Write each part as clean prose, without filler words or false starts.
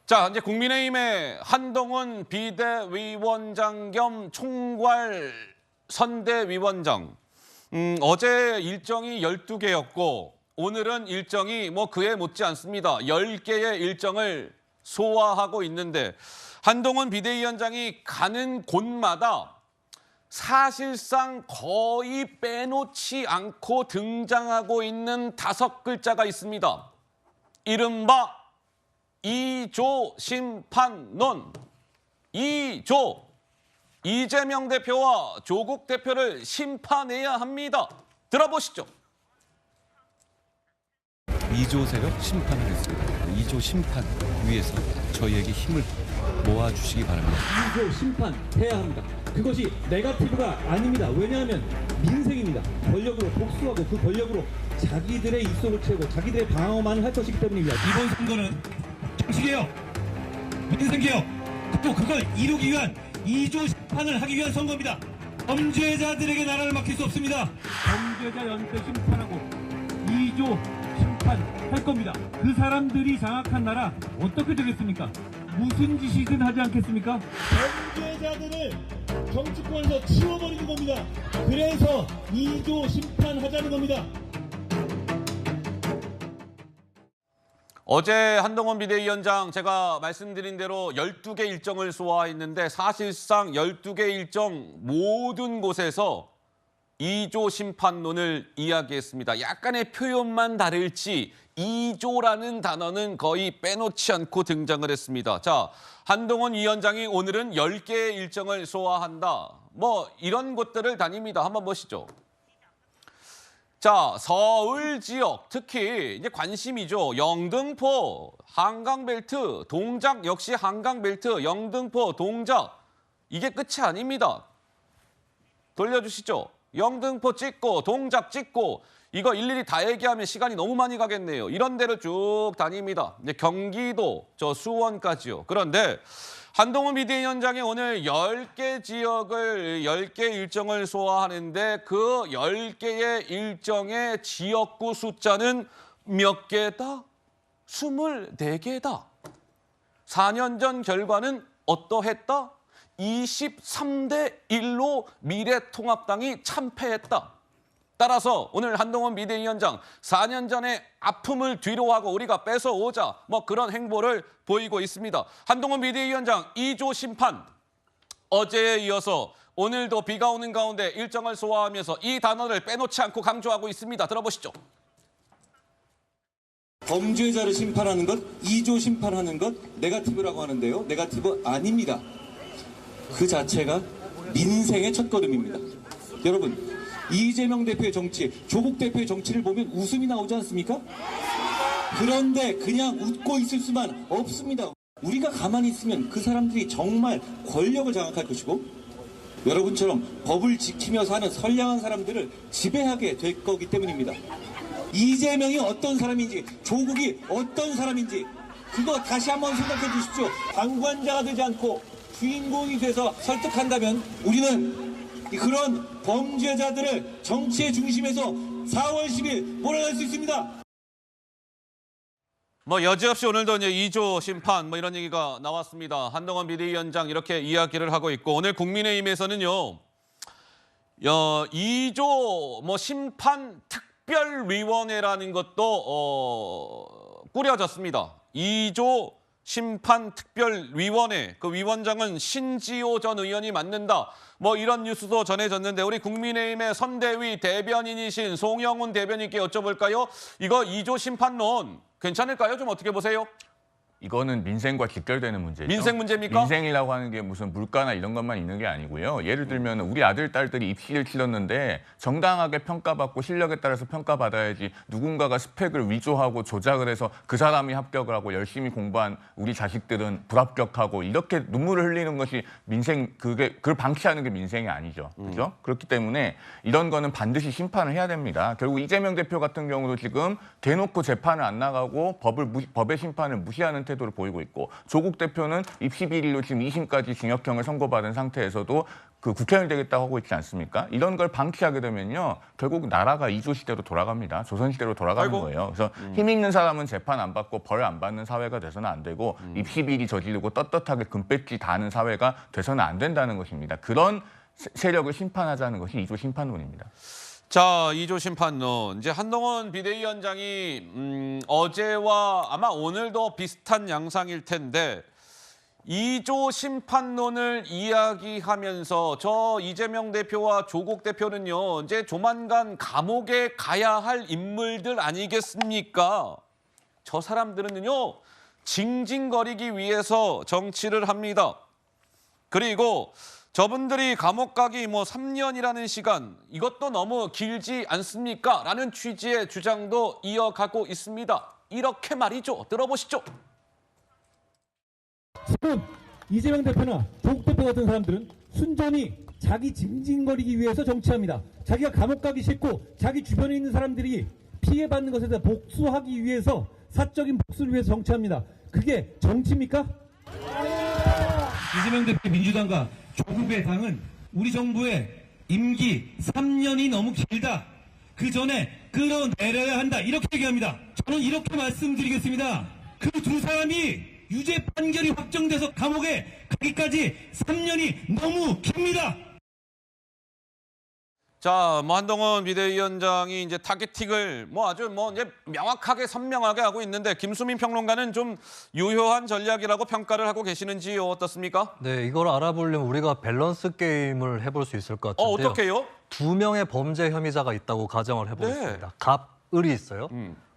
자, 이제 국민의힘의 한동훈 비대위원장 겸 총괄 선대위원장. 어제 일정이 12개였고 오늘은 일정이 그에 못지 않습니다. 10개의 일정을 소화하고 있는데 한동훈 비대위원장이 가는 곳마다 사실상 거의 빼놓지 않고 등장하고 있는 5글자가 있습니다. 이른바 2조 심판론. 2조. 이재명 대표와 조국 대표를 심판해야 합니다. 들어보시죠. 2조 세력 심판을 했습니다. 2조 심판 위해서 저희에게 힘을 모아주시기 바랍니다. 2조 심판해야 합니다. 그것이 네거티브가 아닙니다. 왜냐하면 민생입니다. 권력으로 복수하고 그 권력으로 자기들의 입속을 채우고 자기들의 방어만 할 것이기 때문입니다. 이번 선거는 정치개혁, 민생개혁, 또 그걸 이루기 위한 2조 심판을 하기 위한 선거입니다. 범죄자들에게 나라를 맡길 수 없습니다. 범죄자 연쇄 심판하고 2조 심판할 겁니다. 그 사람들이 장악한 나라 어떻게 되겠습니까? 무슨 짓이든 하지 않겠습니까? 범죄자들을 정치권에서 치워버리는 겁니다. 그래서 2조 심판하자는 겁니다. 어제 한동훈 비대위원장 제가 말씀드린 대로 12개 일정을 소화했는데 사실상 12개 일정 모든 곳에서 2조 심판론을 이야기했습니다. 약간의 표현만 다를지 2조라는 단어는 거의 빼놓지 않고 등장을 했습니다. 자, 한동훈 위원장이 오늘은 10개의 일정을 소화한다. 이런 곳들을 다닙니다. 한번 보시죠. 자, 서울 지역 특히 이제 관심이죠. 영등포, 한강벨트, 동작 역시 한강벨트, 영등포, 동작. 이게 끝이 아닙니다. 돌려주시죠. 영등포 찍고 동작 찍고 이거 일일이 다 얘기하면 시간이 너무 많이 가겠네요. 이런 데를 쭉 다닙니다. 이제 경기도, 수원까지요. 그런데 한동훈 비대위원장이 오늘 10개 지역을, 10개 일정을 소화하는데 그 10개의 일정의 지역구 숫자는 몇 개다? 24개다. 4년 전 결과는 어떠했다? 23대 1로 미래통합당이 참패했다. 따라서 오늘 한동훈 비대위원장 4년 전에 아픔을 뒤로하고 우리가 뺏어오자 그런 행보를 보이고 있습니다. 한동훈 비대위원장 2조 심판 어제에 이어서 오늘도 비가 오는 가운데 일정을 소화하면서 이 단어를 빼놓지 않고 강조하고 있습니다. 들어보시죠. 범죄자를 심판하는 것, 2조 심판하는 것 네거티브라고 하는데요. 네거티브 아닙니다. 그 자체가 민생의 첫걸음입니다. 여러분, 이재명 대표의 정치, 조국 대표의 정치를 보면 웃음이 나오지 않습니까? 그런데 그냥 웃고 있을 수만 없습니다. 우리가 가만히 있으면 그 사람들이 정말 권력을 장악할 것이고 여러분처럼 법을 지키며 사는 선량한 사람들을 지배하게 될 거기 때문입니다. 이재명이 어떤 사람인지, 조국이 어떤 사람인지 그거 다시 한번 생각해 주십시오. 방관자가 되지 않고 주인공이 돼서 설득한다면 우리는 그런 범죄자들을 정치의 중심에서 4월 10일 몰아낼 수 있습니다. 여지없이 오늘도 이제 2조 심판 이런 얘기가 나왔습니다. 한동훈 비대위원장 이렇게 이야기를 하고 있고 오늘 국민의힘에서는요. 2조 심판 특별위원회라는 것도 꾸려졌습니다. 2조 심판특별위원회, 그 위원장은 신지호 전 의원이 맡는다. 이런 뉴스도 전해졌는데 우리 국민의힘의 선대위 대변인이신 송영훈 대변인께 여쭤볼까요? 이거 2조 심판론 괜찮을까요? 좀 어떻게 보세요? 이거는 민생과 직결되는 문제죠. 민생 문제입니까? 민생이라고 하는 게 무슨 물가나 이런 것만 있는 게 아니고요. 예를 들면 우리 아들, 딸들이 입시를 치렀는데 정당하게 평가받고 실력에 따라서 평가받아야지 누군가가 스펙을 위조하고 조작을 해서 그 사람이 합격을 하고 열심히 공부한 우리 자식들은 불합격하고 이렇게 눈물을 흘리는 것이 민생, 그걸 방치하는 게 민생이 아니죠. 그렇죠? 그렇기 때문에 이런 거는 반드시 심판을 해야 됩니다. 결국 이재명 대표 같은 경우도 지금 대놓고 재판을 안 나가고 법의 심판을 무시하는 태도 태도를 보이고 있고 조국 대표는 입시 비리로 지금 2심까지 징역형을 선고받은 상태에서도 그 국회의원이 되겠다고 하고 있지 않습니까? 이런 걸 방치하게 되면요. 결국 나라가 이조 시대로 돌아갑니다. 조선 시대로 돌아가는 아이고. 거예요. 그래서 힘 있는 사람은 재판 안 받고 벌 안 받는 사회가 돼서는 안 되고 입시 비리 저지르고 떳떳하게 금배지 다는 사회가 돼서는 안 된다는 것입니다. 그런 세력을 심판하자는 것이 이조 심판론입니다. 자, 2조 심판론. 이제 한동훈 비대위원장이 어제와 아마 오늘도 비슷한 양상일 텐데 2조 심판론을 이야기하면서 저 이재명 대표와 조국 대표는요, 이제 조만간 감옥에 가야 할 인물들 아니겠습니까? 저 사람들은요, 징징거리기 위해서 정치를 합니다. 그리고 저분들이 감옥 가기 3년이라는 시간, 이것도 너무 길지 않습니까? 라는 취지의 주장도 이어가고 있습니다. 이렇게 말이죠. 들어보시죠. 지금 이재명 대표나 조국 대표 같은 사람들은 순전히 자기 징징거리기 위해서 정치합니다. 자기가 감옥 가기 싫고 자기 주변에 있는 사람들이 피해받는 것에 대해 복수하기 위해서 사적인 복수를 위해서 정치합니다. 그게 정치입니까? 이재명 대표 민주당과 조국의 당은 우리 정부의 임기 3년이 너무 길다. 그 전에 끌어내려야 한다. 이렇게 얘기합니다. 저는 이렇게 말씀드리겠습니다. 그 두 사람이 유죄 판결이 확정돼서 감옥에 가기까지 3년이 너무 깁니다. 자, 한동훈 비대위원장이 이제 타겟팅을 아주 이제 명확하게 선명하게 하고 있는데 김수민 평론가는 좀 유효한 전략이라고 평가를 하고 계시는지요? 어떻습니까? 네, 이걸 알아보려면 우리가 밸런스 게임을 해볼 수 있을 것 같은데요. 어떻게요? 두 명의 범죄 혐의자가 있다고 가정을 해보겠습니다. 네. 갑, 을이 있어요.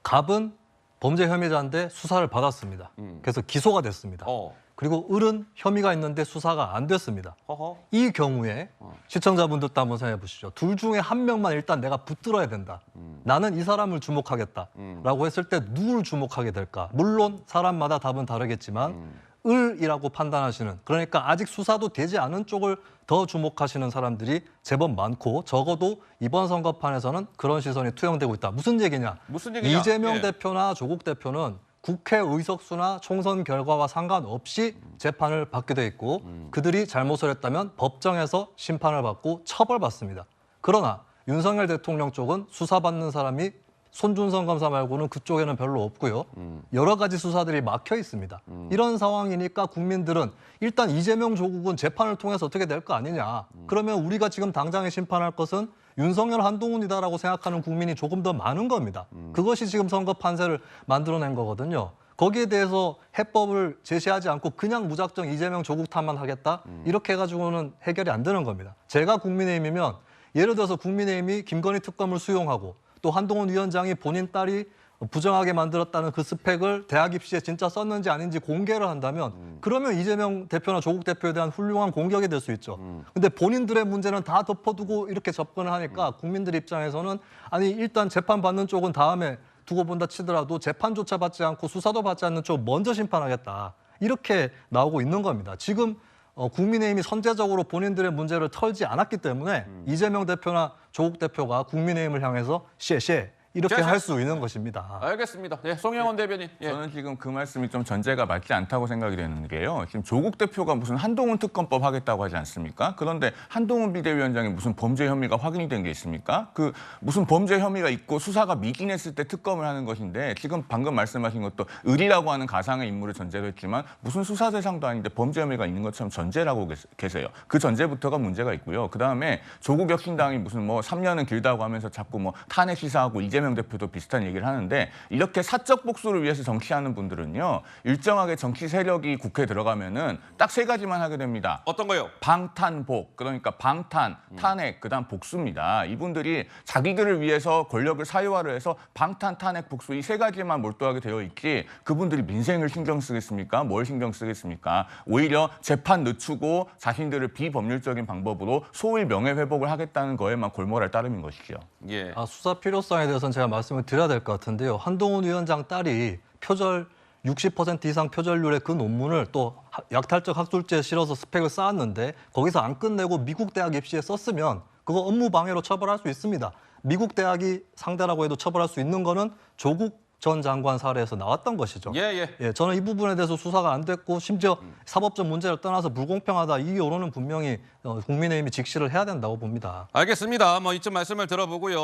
갑은 범죄 혐의자인데 수사를 받았습니다. 그래서 기소가 됐습니다. 그리고 을은 혐의가 있는데 수사가 안 됐습니다. 허허. 이 경우에 시청자분들도 한번 생각해 보시죠. 둘 중에 한 명만 일단 내가 붙들어야 된다. 나는 이 사람을 주목하겠다라고 했을 때 누굴 주목하게 될까? 물론 사람마다 답은 다르겠지만 을이라고 판단하시는, 그러니까 아직 수사도 되지 않은 쪽을 더 주목하시는 사람들이 제법 많고 적어도 이번 선거판에서는 그런 시선이 투영되고 있다. 무슨 얘기냐? 무슨 얘기냐? 이재명 예. 대표나 조국 대표는 국회 의석수나 총선 결과와 상관없이 재판을 받게 돼 있고 그들이 잘못을 했다면 법정에서 심판을 받고 처벌받습니다. 그러나 윤석열 대통령 쪽은 수사받는 사람이 손준성 검사 말고는 그쪽에는 별로 없고요. 여러 가지 수사들이 막혀 있습니다. 이런 상황이니까 국민들은 일단 이재명 조국은 재판을 통해서 어떻게 될 거 아니냐. 그러면 우리가 지금 당장에 심판할 것은 윤석열 한동훈이다라고 생각하는 국민이 조금 더 많은 겁니다. 그것이 지금 선거 판세를 만들어낸 거거든요. 거기에 대해서 해법을 제시하지 않고 그냥 무작정 이재명 조국 탓만 하겠다? 이렇게 해가지고는 해결이 안 되는 겁니다. 제가 국민의힘이면 예를 들어서 국민의힘이 김건희 특검을 수용하고 또 한동훈 위원장이 본인 딸이 부정하게 만들었다는 그 스펙을 대학 입시에 진짜 썼는지 아닌지 공개를 한다면 그러면 이재명 대표나 조국 대표에 대한 훌륭한 공격이 될 수 있죠. 근데 본인들의 문제는 다 덮어두고 이렇게 접근을 하니까 국민들 입장에서는 아니 일단 재판받는 쪽은 다음에 두고 본다 치더라도 재판조차 받지 않고 수사도 받지 않는 쪽 먼저 심판하겠다. 이렇게 나오고 있는 겁니다. 지금 국민의힘이 선제적으로 본인들의 문제를 털지 않았기 때문에 이재명 대표나 조국 대표가 국민의힘을 향해서 쉐쉐 이렇게 할 수 있는 것입니다. 알겠습니다. 예, 송영원 대변인. 예. 저는 지금 그 말씀이 좀 전제가 맞지 않다고 생각이 되는 게요. 지금 조국 대표가 무슨 한동훈 특검법 하겠다고 하지 않습니까? 그런데 한동훈 비대위원장이 무슨 범죄 혐의가 확인이 된 게 있습니까? 그 무슨 범죄 혐의가 있고 수사가 미진했을 때 특검을 하는 것인데 지금 방금 말씀하신 것도 을이라고 하는 가상의 인물을 전제로 했지만 무슨 수사 대상도 아닌데 범죄 혐의가 있는 것처럼 전제라고 계세요. 그 전제부터가 문제가 있고요. 그다음에 조국 혁신당이 무슨 3년은 길다고 하면서 자꾸 탄핵 시사하고 이재명 대표도 비슷한 얘기를 하는데 이렇게 사적 복수를 위해서 정치하는 분들은요. 일정하게 정치 세력이 국회에 들어가면은 딱 세 가지만 하게 됩니다. 어떤 거요? 방탄복, 그러니까 방탄, 탄핵, 그다음 복수입니다. 이분들이 자기들을 위해서 권력을 사유화를 해서 방탄, 탄핵, 복수 이 세 가지만 몰두하게 되어 있지 그분들이 민생을 신경 쓰겠습니까? 뭘 신경 쓰겠습니까? 오히려 재판 늦추고 자신들을 비법률적인 방법으로 소위 명예회복을 하겠다는 거에만 골몰할 따름인 것이죠. 예. 수사 필요성에 대해서는 제가 말씀을 드려야 될 것 같은데요. 한동훈 위원장 딸이 60% 이상 표절률의 그 논문을 또 약탈적 학술지에 실어서 스펙을 쌓았는데 거기서 안 끝내고 미국 대학 입시에 썼으면 그거 업무 방해로 처벌할 수 있습니다. 미국 대학이 상대라고 해도 처벌할 수 있는 거는 조국 전 장관 사례에서 나왔던 것이죠. 예. 예, 저는 이 부분에 대해서 수사가 안 됐고 심지어 사법적 문제를 떠나서 불공평하다 이 여론은 분명히 국민의힘이 직시를 해야 된다고 봅니다. 알겠습니다. 뭐 이쯤 말씀을 들어보고요.